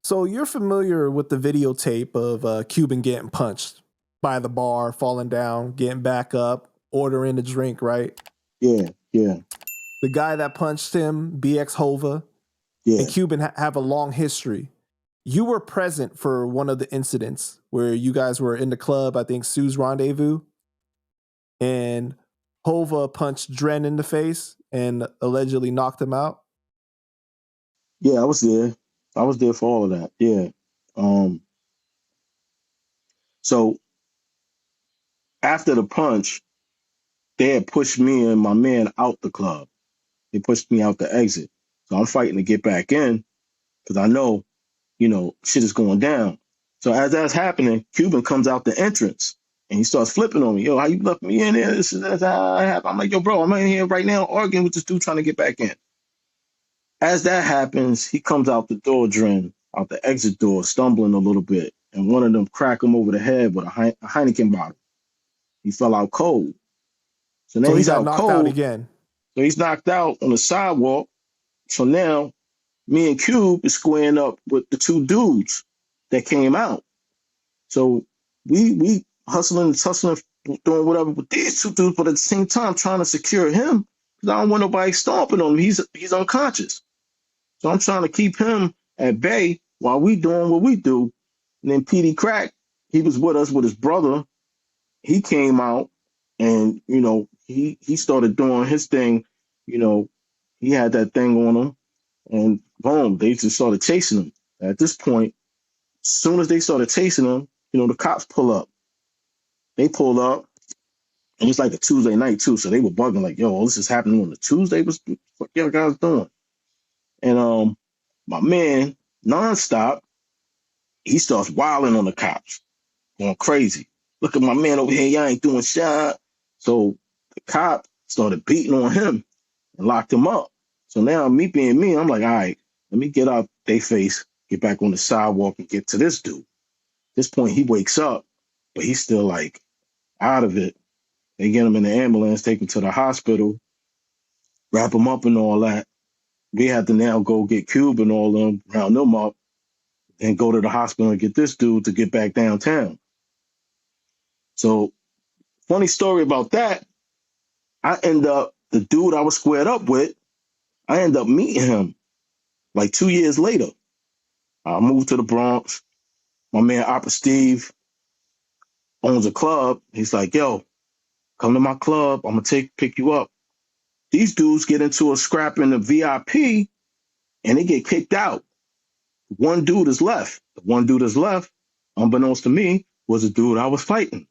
So you're familiar with the videotape of Cuban getting punched by the bar, falling down, getting back up, ordering a drink, right? Yeah. The guy that punched him, BX Hova, and Cuban have a long history. You were present for one of the incidents where you guys were in the club, I think Sue's Rendezvous, and Hova punched Dren in the face and allegedly knocked him out. Yeah, I was there. I was there for all of that. Yeah. So after the punch, they had pushed me and my man out the club. They pushed me out the exit. So I'm fighting to get back in because I know, shit is going down. So as that's happening, Cuban comes out the entrance and he starts flipping on me. Yo, how you left me in there? This is how it happened. I'm like, yo, bro, I'm in here right now arguing with this dude trying to get back in. As that happens, he comes out the door, Dren, out the exit door, stumbling a little bit. And one of them crack him over the head with a Heineken bottle. He fell out cold. So now he's got out knocked cold. out again. So he's knocked out on the sidewalk. So now me and Cube is squaring up with the two dudes that came out. So we hustling, doing whatever with these two dudes, but at the same time trying to secure him because I don't want nobody stomping on him. He's unconscious. So I'm trying to keep him at bay while we doing what we do. And then PD Crack, he was with us with his brother. He came out and, he started doing his thing. He had that thing on him and boom, they just started chasing him. At this point, as soon as they started chasing him, the cops pull up. They pulled up and it's like a Tuesday night too. So they were bugging like, yo, this is happening on a Tuesday. What the fuck y'all guys doing? And my man, nonstop, he starts wilding on the cops, going crazy. Look at my man over here, y'all ain't doing shit. So the cop started beating on him and locked him up. So now me being me, I'm like, all right, let me get out their face, get back on the sidewalk and get to this dude. At this point, he wakes up, but he's still like out of it. They get him in the ambulance, take him to the hospital, wrap him up and all that. We had to now go get Cuban and all them, round them up, and go to the hospital and get this dude to get back downtown. So, funny story about that, the dude I was squared up with, I end up meeting him like 2 years later. I moved to the Bronx. My man Opera Steve owns a club. He's like, yo, come to my club. I'm going to pick you up. These dudes get into a scrap in the VIP and they get kicked out. One dude is left. The one dude is left, unbeknownst to me, was a dude I was fighting.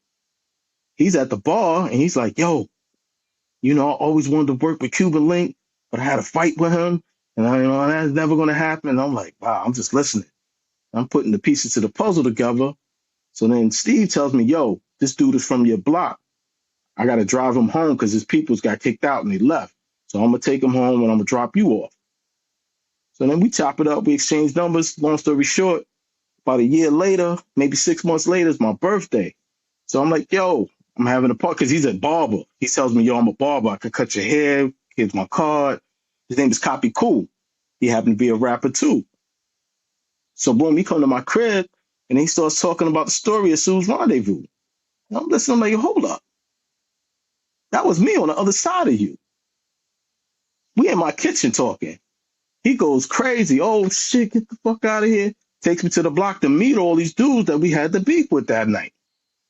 He's at the bar and he's like, yo, I always wanted to work with Cuban Link, but I had a fight with him and that's never going to happen. And I'm like, wow, I'm just listening. I'm putting the pieces to the puzzle together. So then Steve tells me, yo, this dude is from your block. I got to drive him home because his peoples got kicked out and they left. So I'm going to take him home and I'm going to drop you off. So then we chop it up. We exchange numbers. Long story short, about a year later, maybe 6 months later, it's my birthday. So I'm like, yo, I'm having a party because he's a barber. He tells me, yo, I'm a barber. I can cut your hair. Here's my card. His name is Copy Cool. He happened to be a rapper too. So boom, he come to my crib and he starts talking about the story of Sue's Rendezvous. And I'm listening, I'm like, hold up. That was me on the other side of you. We in my kitchen talking. He goes crazy. Oh shit, get the fuck out of here. Takes me to the block to meet all these dudes that we had to beef with that night.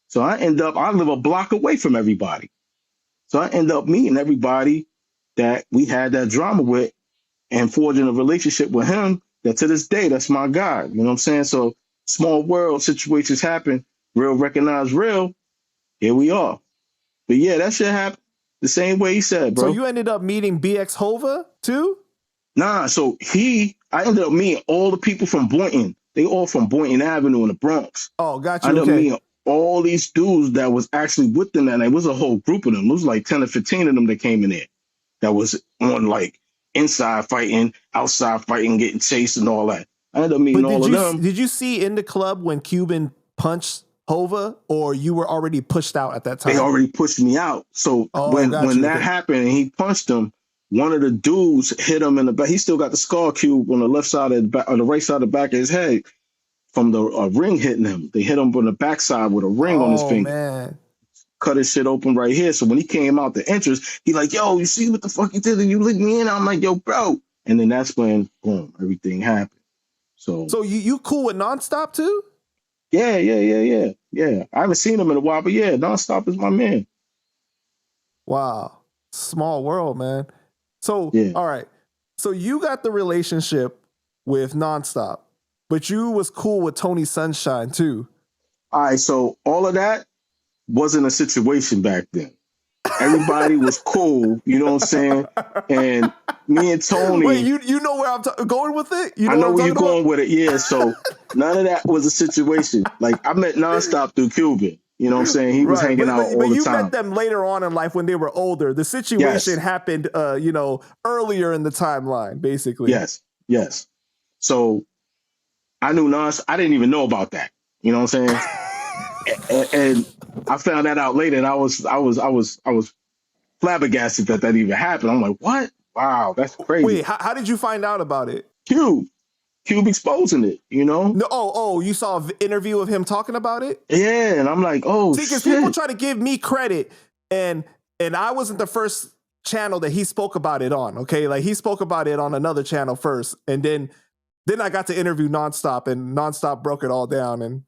So I live a block away from everybody. So I end up meeting everybody that we had that drama with and forging a relationship with him that to this day, that's my guy. You know what I'm saying? So small world situations happen, real recognize real. Here we are. But yeah, that shit happened the same way he said, bro. So you ended up meeting BX Hova too? Nah, so I ended up meeting all the people from Boynton. They all from Boynton Avenue in the Bronx. Oh, got you. I ended up meeting all these dudes that was actually with them that night. It was a whole group of them. It was like 10 or 15 of them that came in there. That was on like inside fighting, outside fighting, getting chased and all that. I ended up meeting all of them. Did you see in the club when Cuban punched Hova, or you were already pushed out at that time? They already pushed me out. So when that happened and he punched him, one of the dudes hit him in the back. He still got the scar cube on the left side of the back, on the right side of the back of his head from the ring hitting him. They hit him on the backside with a ring on his finger. Man. Cut his shit open right here. So when he came out the entrance, he like, yo, you see what the fuck he did? And you licked me in. I'm like, yo, bro. And then that's when, boom, everything happened. So you cool with Nonstop too? Yeah. I haven't seen him in a while, but yeah, Nonstop is my man. Wow. Small world, man. So, all right. So you got the relationship with Nonstop, but you was cool with Tony Sunshine too. All right. So all of that wasn't a situation back then. Everybody was cool, you know what I'm saying? And me and Tony. Wait, you know where I'm going with it? You know I know where you're going with it, yeah. So none of that was a situation. Like I met Nonstop through Cuban. You know what I'm saying? He was hanging out all the time. But you met them later on in life when they were older. The situation happened, earlier in the timeline, basically. Yes. So I knew Nonstop. I didn't even know about that. You know what I'm saying? and I found that out later, and I was flabbergasted that even happened. I'm like, what? Wow, that's crazy. Wait, how did you find out about it? Cube exposing it, you know? No, you saw an interview of him talking about it? Yeah, and I'm like, oh, see, because people try to give me credit, and I wasn't the first channel that he spoke about it on, okay? Like, he spoke about it on another channel first, and then I got to interview Nonstop, and Nonstop broke it all down, and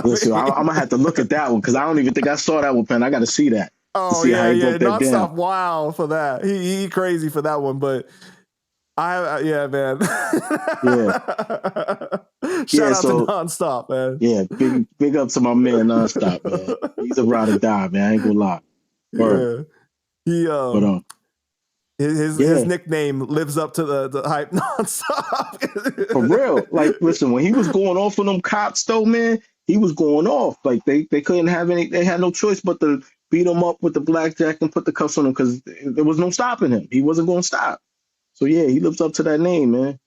listen, I'm going to have to look at that one, because I don't even think I saw that one, Pen. I got to see that. Oh, yeah. Nonstop wild for that. He crazy for that one, but... man. Shout out to Nonstop, man. Yeah, big up to my man Nonstop, man. He's a ride or die, man. I ain't gonna lie. Yeah. His nickname lives up to the hype. Nonstop. For real. Like, listen, when he was going off on them cops, though, man, he was going off. Like they couldn't have they had no choice but to beat him up with the blackjack and put the cuffs on him because there was no stopping him. He wasn't gonna stop. So yeah, he lives up to that name, man.